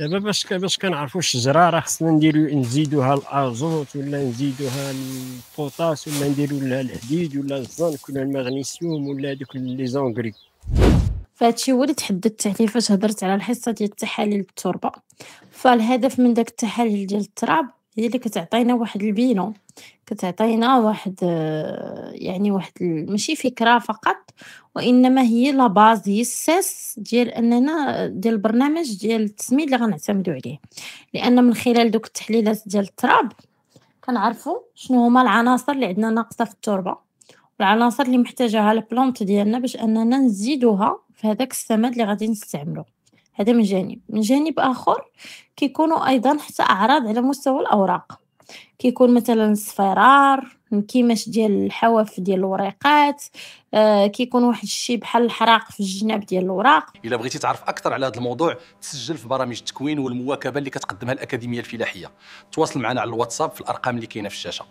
دابا باش كنعرفوا الشجرة راه خصنا نزيدوها الأزوت ولا نزيدوها البوتاس ولا نديروا لها الحديد ولا الزنك ولا المغنيسيوم ولا هادوك لي زونغري. فهادشي هو اللي تحدثت عليه فاش هدرت على الحصة ديال تحاليل التربة. فالهدف من داك التحاليل ديال التراب هي اللي كتعطينا واحد البينو، كتعطينا واحد يعني واحد ماشي فكرة فقط، وإنما هي لا باز هي الساس ديال أننا ديال البرنامج ديال التسميد اللي غنعتمدو عليه، لأن من خلال دوك التحليلات ديال التراب كنعرفوا شنو هما العناصر اللي عندنا ناقصة في التربة، والعناصر اللي محتاجاها البلونت ديالنا باش أننا نزيدوها في هداك السماد اللي غادي نستعملو. هذا من جانب، من جانب آخر كيكونوا أيضًا حتى أعراض على مستوى الأوراق، كيكون مثلًا اصفرار، انكماش ديال الحواف ديال الوريقات، كيكون واحد الشي بحال الحراق في الجناب ديال الوراق. إلا بغيتي تعرف أكثر على هذا الموضوع تسجل في برامج التكوين والمواكبة اللي كتقدمها الأكاديمية الفلاحية. تواصل معنا على الواتساب في الأرقام اللي كاينة في الشاشة.